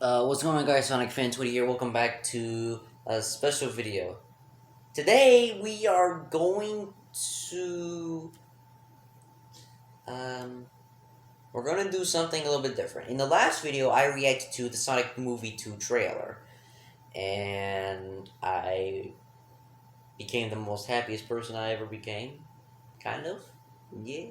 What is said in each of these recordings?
What's going on, guys? Sonic Fan 20 here. Welcome back to a special video. Today we are going to um we're gonna do something a little bit different. In the last video, I reacted to the Sonic Movie 2 trailer, and I became the most happiest person I ever became. Kind of, yeah.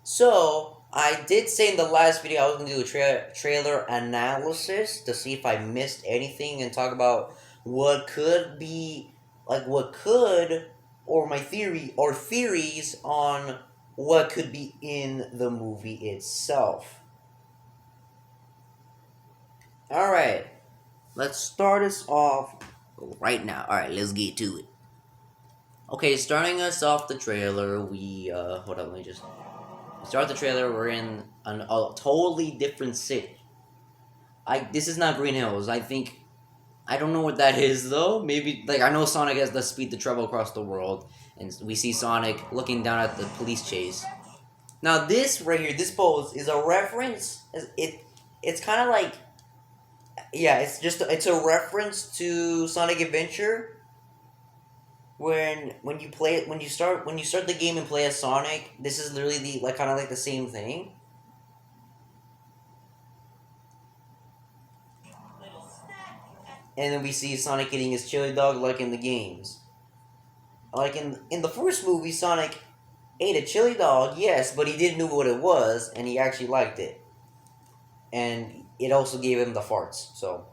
So, I did say in the last video I was going to do a trailer analysis to see if I missed anything and talk about what could be, like what could, or my theory, or theories on what could be in the movie itself. Alright, let's start us off right now. Alright, let's get to it. Okay, starting us off the trailer, hold on, let me just start the trailer. We're in a totally different city. This is not Green Hills. I don't know what that is though. Maybe like I know Sonic has the speed to travel across the world, and we see Sonic looking down at the police chase. Now this right here, this pose is a reference. It's kind of like, yeah, it's a reference to Sonic Adventure. When you play it, when you start the game and play as Sonic, this is literally the like kind of like the same thing. And then we see Sonic eating his chili dog like in the games. Like in the first movie, Sonic ate a chili dog, yes, but he didn't know what it was, and he actually liked it. And it also gave him the farts. So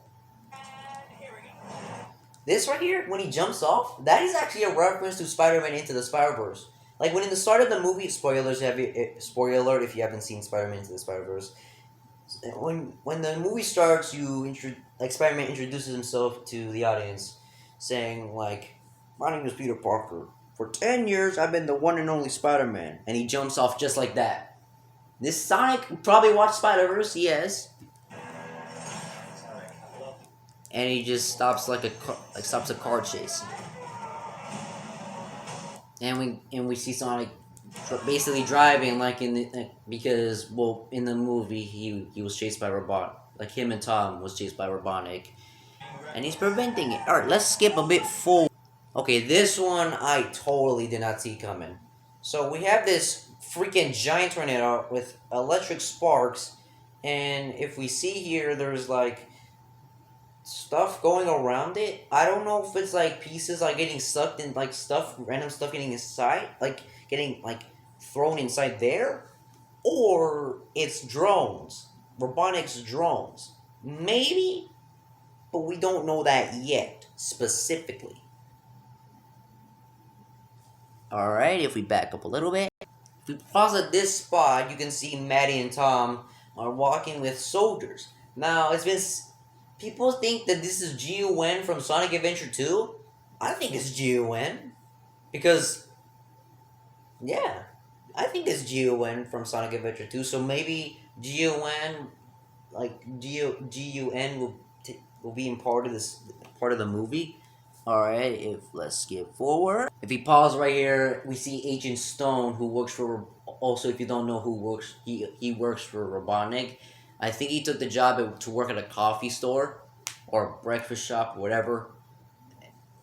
this right here, when he jumps off, that is actually a reference to Spider-Man Into the Spider-Verse. Like when in the start of the movie, spoiler if you haven't seen Spider-Man Into the Spider-Verse, when the movie starts, like Spider-Man introduces himself to the audience, saying like, "My name is Peter Parker. For 10 years, I've been the one and only Spider-Man," and he jumps off just like that. This Sonic probably watched Spider-Verse, yes, and he just stops stops a car chase, and we see Sonic basically driving like because well in the movie he was chased by like him and Tom was chased by Robotnik, and he's preventing it. All right, let's skip a bit forward. Okay, this one I totally did not see coming. So we have this freaking giant tornado with electric sparks, and if we see here, there's like stuff going around it. I don't know if it's like pieces like getting sucked in, like random stuff getting inside, like getting like thrown inside there, or it's drones, robotics drones, maybe, but we don't know that yet specifically. All right, if we back up a little bit, if we pause at this spot, you can see Maddie and Tom are walking with soldiers. Now, people think that this is G-U-N from Sonic Adventure 2. I think it's G-U-N because, yeah, I think it's G-U-N from Sonic Adventure 2. So maybe G-U-N, like G-U-N will be in part of the movie. Alright, let's skip forward. If we pause right here, we see Agent Stone, who works for, also if you don't know who works, he works for Robotnik. I think he took the job to work at a coffee store or breakfast shop, whatever.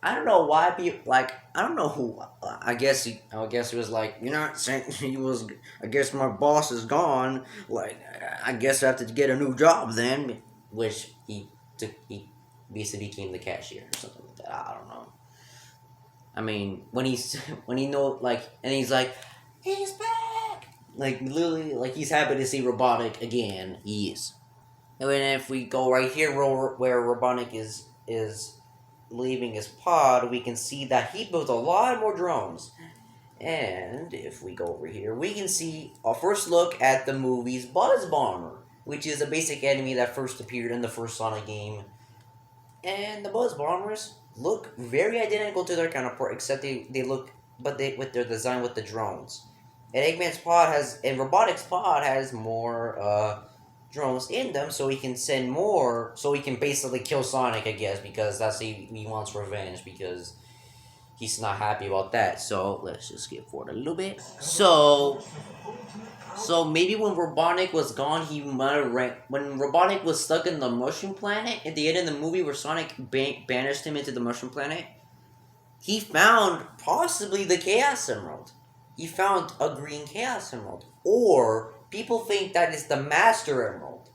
I don't know why people like. I don't know who. I guess he was like, you know, saying he was. I guess my boss is gone. Like, I guess I have to get a new job then, which he took. He basically became the cashier or something like that. I don't know. I mean, when he know like, and he's like, he's back. Like literally, like he's happy to see Robotic again. He is. And then if we go right here where Robotnik is leaving his pod, we can see that he built a lot more drones. And if we go over here, we can see a first look at the movie's Buzz Bomber, which is a basic enemy that first appeared in the first Sonic game. And the Buzz Bombers look very identical to their counterpart, except they look, but they with their design with the drones. And Robotic's pod has more drones in them, so he can send more, so he can basically kill Sonic, I guess, because he wants revenge, because he's not happy about that. So let's just skip forward a little bit. So maybe when Robotnik was gone, he might have when Robotnik was stuck in the Mushroom Planet at the end of the movie, where Sonic banished him into the Mushroom Planet. He found possibly the Chaos Emerald. He found a green Chaos Emerald, or people think that is the Master Emerald,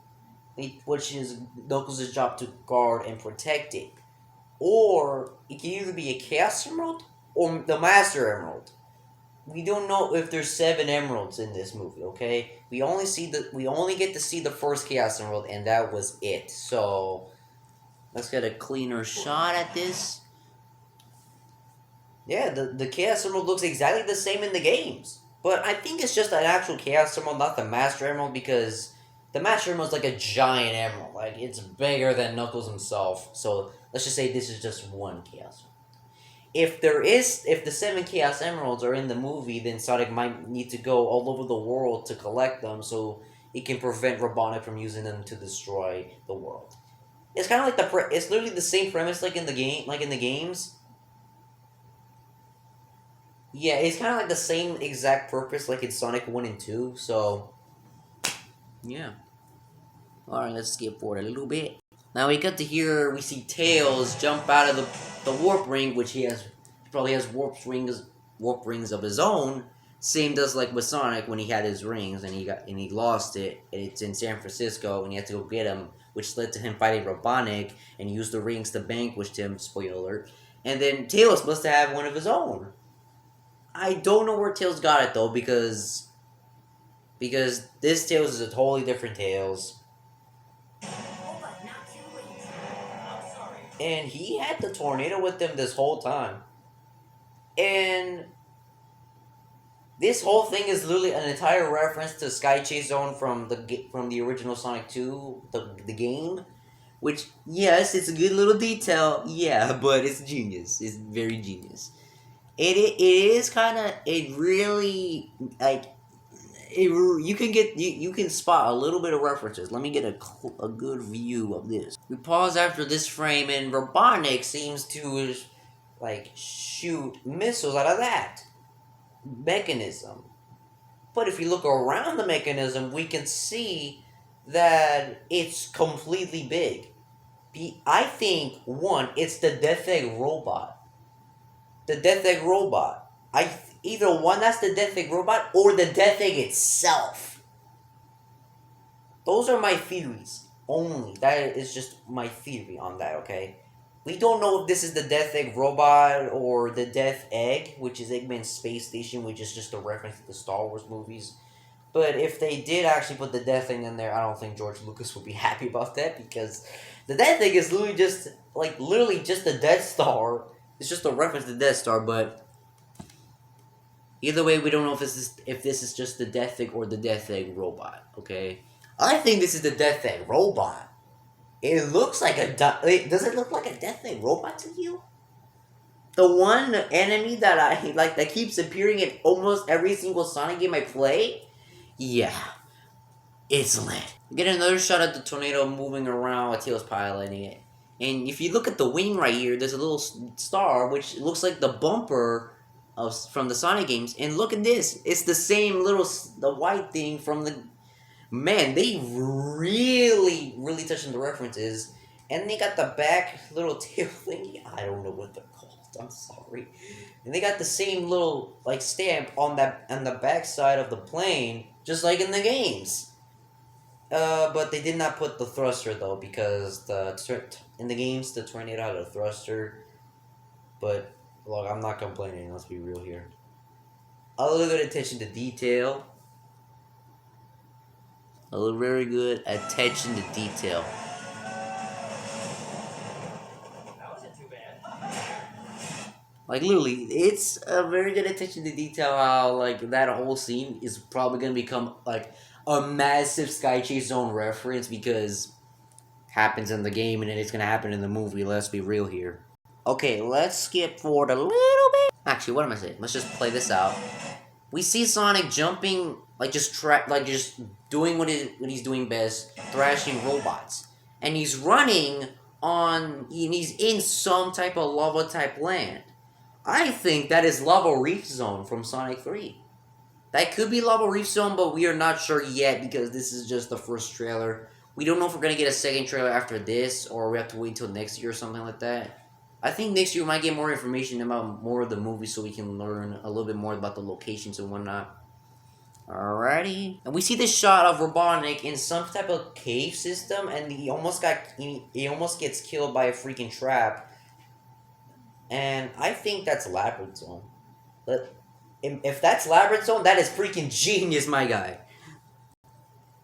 which is Knuckles' job to guard and protect it. Or it can either be a Chaos Emerald or the Master Emerald. We don't know if there's 7 emeralds in this movie, okay? We only get to see the first Chaos Emerald, and that was it. So let's get a cleaner shot at this. Yeah, the Chaos Emerald looks exactly the same in the games. But I think it's just an actual Chaos Emerald, not the Master Emerald, because the Master Emerald's like a giant emerald. Like, it's bigger than Knuckles himself. So let's just say this is just one Chaos Emerald. If the 7 Chaos Emeralds are in the movie, then Sonic might need to go all over the world to collect them, so it can prevent Robotnik from using them to destroy the world. It's kind of like it's literally the same premise like in the games. Yeah, it's kind of like the same exact purpose like in Sonic 1 and 2. So yeah. All right, let's skip forward a little bit. Now we see Tails jump out of the warp ring, which he probably has warp rings of his own. Same does like with Sonic when he had his rings and he lost it. It's in San Francisco and he had to go get them, which led to him fighting Robotnik and used the rings to vanquish him. Spoiler alert. And then Tails must have one of his own. I don't know where Tails got it though, because this Tails is a totally different Tails. And he had the tornado with him this whole time. And this whole thing is literally an entire reference to Sky Chase Zone from the original Sonic 2, the game. Which, yes, it's a good little detail, yeah, but it's genius. It's very genius. It is kind of, it really, like, you can spot a little bit of references. Let me get a good view of this. We pause after this frame, and Robotnik seems to like shoot missiles out of that mechanism. But if you look around the mechanism, we can see that it's completely big. I think it's the Death Egg robot. The Death Egg robot. Either one, that's the Death Egg robot, or the Death Egg itself. Those are my theories only. That is just my theory on that, okay? We don't know if this is the Death Egg robot or the Death Egg, which is Eggman's space station, which is just a reference to the Star Wars movies. But if they did actually put the Death Egg in there, I don't think George Lucas would be happy about that, because the Death Egg is literally just the Death Star. It's just a reference to the Death Star, but either way, we don't know if this is just the Death Egg or the Death Egg robot, okay? I think this is the Death Egg robot. It looks like does it look like a Death Egg robot to you? The one enemy that I like that keeps appearing in almost every single Sonic game I play? Yeah. It's lit. Get another shot at the tornado moving around while Tails piloting it. And if you look at the wing right here, there's a little star, which looks like the bumper from the Sonic games. And look at this. It's the same the white thing from the... Man, they really, really touching the references. And they got the back little tail thingy. I don't know what they're called. I'm sorry. And they got the same little, like, stamp on the back side of the plane, just like in the games. But they did not put the thruster, though, because in the games, the tornado had a thruster. But, look, I'm not complaining, let's be real here. A little good attention to detail. A little very good attention to detail. That wasn't too bad. Like, literally, it's a very good attention to detail how, like, that whole scene is probably going to become, like, a massive Sky Chase Zone reference, because happens in the game and then it's going to happen in the movie. Let's be real here. Okay, let's skip forward a little bit. Actually, what am I saying? Let's just play this out. We see Sonic jumping, like, just doing what he's doing best, thrashing robots. And he's running he's in some type of lava-type land. I think that is Lava Reef Zone from Sonic 3. That could be Lava Reef Zone, but we are not sure yet because this is just the first trailer. We don't know if we're gonna get a second trailer after this, or we have to wait until next year or something like that. I think next year we might get more information about more of the movie so we can learn a little bit more about the locations and whatnot. Alrighty. And we see this shot of Robotnik in some type of cave system, and he almost gets killed by a freaking trap. And I think that's Labyrinth Zone. But if that's Labyrinth Zone, that is freaking genius, my guy.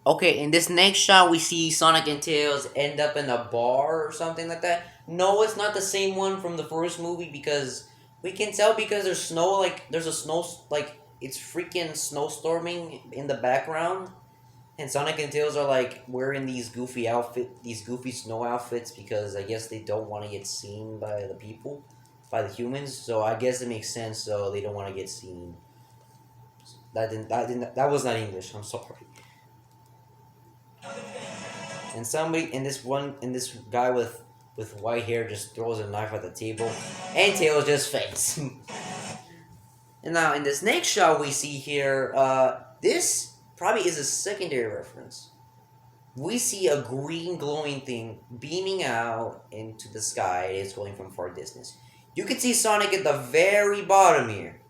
Okay, in this next shot, we see Sonic and Tails end up in a bar or something like that. No, it's not the same one from the first movie because we can tell because there's snow, like, there's a snow, like, it's freaking snowstorming in the background. And Sonic and Tails are, like, wearing these goofy snow outfits because I guess they don't want to get seen by the people, by the humans. So I guess it makes sense, so they don't want to get seen. That was not English, I'm sorry. And this guy with white hair just throws a knife at the table, and Tails just faints. And now in this next shot we see here, this probably is a secondary reference. We see a green glowing thing beaming out into the sky. It's going from far distance. You can see Sonic at the very bottom here.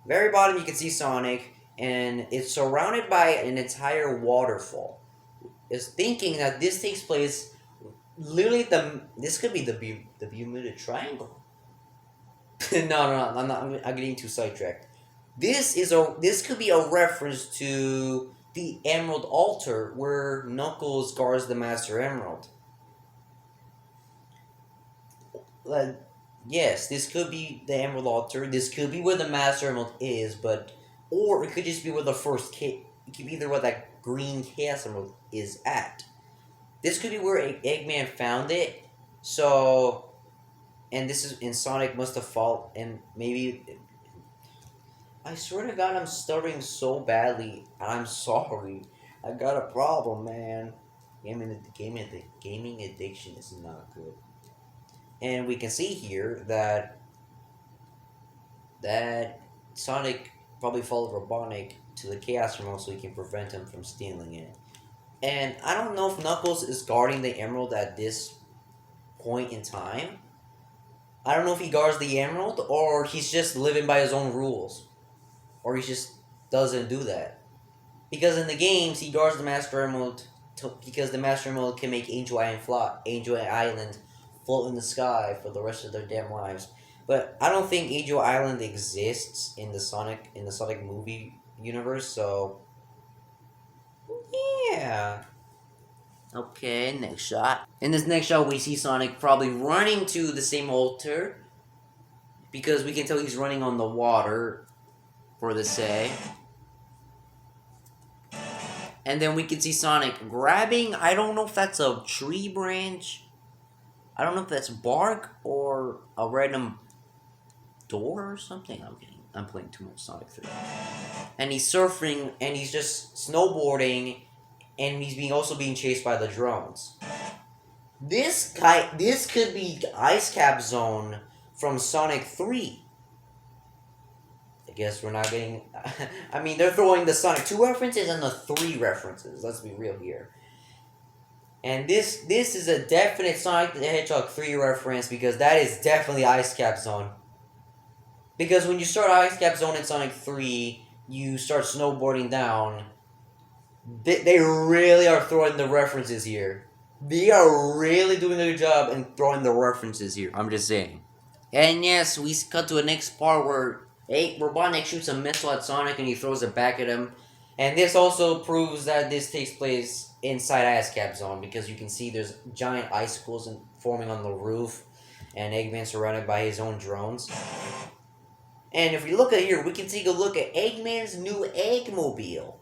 Very bottom you can see Sonic, and it's surrounded by an entire waterfall. Is thinking that this takes place literally this could be the Bermuda Triangle. No, I'm getting too sidetracked. This could be a reference to the Emerald Altar where Knuckles guards the Master Emerald. Like, yes, this could be the Emerald Altar. This could be where the Master Emerald is, or it could just be where the first it could be either where that green Chaos Emerald is at. This could be where Eggman found it. So, and Sonic must have fallen, and maybe. I swear to God, I'm stuttering so badly. I'm sorry. I got a problem, man. Gaming addiction is not good. And we can see here that Sonic probably followed Robotnik to the Chaos Emerald so he can prevent him from stealing it. And I don't know if Knuckles is guarding the Emerald at this point in time. I don't know if he guards the Emerald or he's just living by his own rules. Or he just doesn't do that. Because in the games, he guards the Master Emerald because the Master Emerald can make Angel Island float in the sky for the rest of their damn lives. But I don't think Angel Island exists in the Sonic movie universe, so yeah. Okay, next shot. In this next shot, we see Sonic probably running to the same altar because we can tell he's running on the water, for the say. And then we can see Sonic grabbing, I don't know if that's a tree branch. I don't know if that's bark or a random door or something. I'm playing too much Sonic 3. And he's surfing and he's just snowboarding and he's also being chased by the drones. This could be Ice Cap Zone from Sonic 3. I guess we're not getting. I mean, they're throwing the Sonic 2 references and the 3 references. Let's be real here. And this is a definite Sonic the Hedgehog 3 reference because that is definitely Ice Cap Zone. Because when you start Ice Cap Zone in Sonic 3, you start snowboarding down. They really are throwing the references here. They are really doing a good job in throwing the references here. I'm just saying. And yes, we cut to a next part where Robotnik shoots a missile at Sonic and he throws it back at him. And this also proves that this takes place inside Ice Cap Zone because you can see there's giant icicles forming on the roof and Eggman surrounded by his own drones. And if we look at here, we can take a look at Eggman's new Eggmobile.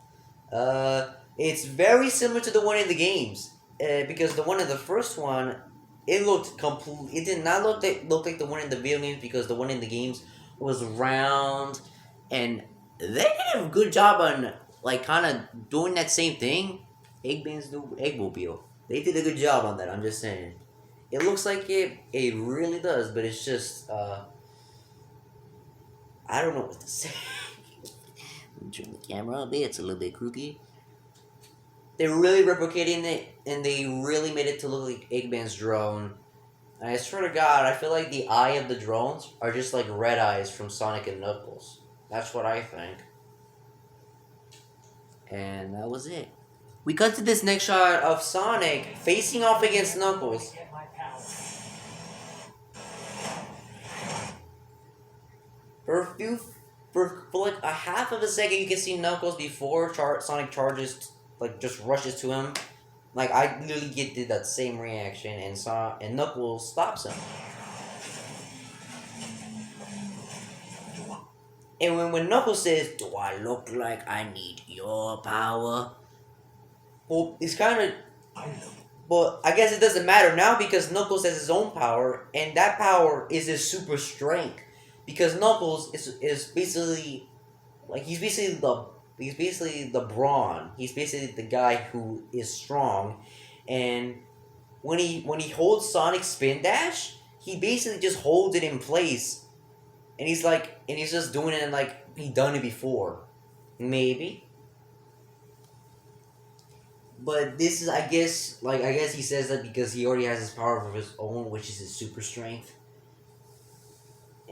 It's very similar to the one in the games. Because the one in the first one, it did not look like the one in the video games because the one in the games was round, and they did a good job on kind of doing that same thing. Eggman's new Eggmobile. They did a good job on that. I'm just saying. It looks like it really does, but it's just I don't know what to say. Turn the camera a bit. It's a little bit crooked. They're really replicating it, and they really made it to look like Eggman's drone. And I swear to God, I feel like the eye of the drones are just like red eyes from Sonic and Knuckles. That's what I think. And that was it. We cut to this next shot of Sonic facing off against Knuckles. Get my power. For like a half of a second, you can see Knuckles before Sonic charges, like just rushes to him. Like I literally did that same reaction, and Knuckles stops him. And when Knuckles says, "Do I look like I need your power?" Well, it's kind of. Well, I guess it doesn't matter now because Knuckles has his own power, and that power is his super strength. Because Knuckles is basically like he's basically the brawn. He's basically the guy who is strong, and when he holds Sonic's spin dash, he basically just holds it in place, and he's just doing it like he done it before, maybe. But this is I guess he says that because he already has his power of his own, which is his super strength.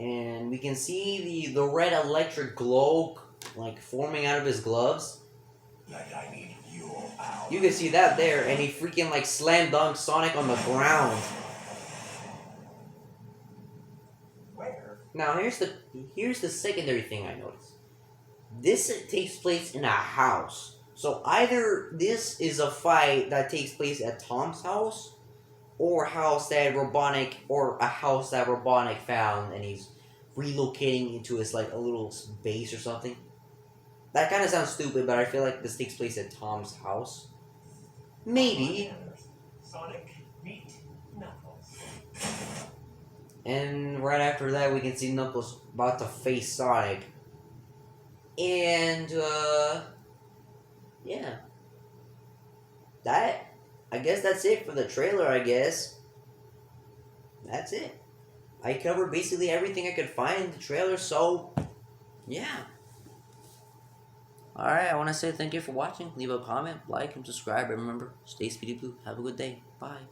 And we can see the red electric glow like forming out of his gloves. Like I need your power. You can see that there, and he freaking like slam dunks Sonic on the ground. Where? Now here's the secondary thing I noticed. This takes place in a house. So either this is a fight that takes place at Tom's house, or a house that Robotnik found, and he's relocating into his like a little base or something. That kind of sounds stupid, but I feel like this takes place at Tom's house. Maybe. Sonic, meet Knuckles. And right after that, we can see Knuckles about to face Sonic. And yeah. I guess that's it for the trailer, I guess. That's it. I covered basically everything I could find in the trailer, so yeah. Alright, I want to say thank you for watching. Leave a comment, like, and subscribe. And remember, stay speedy blue. Have a good day. Bye.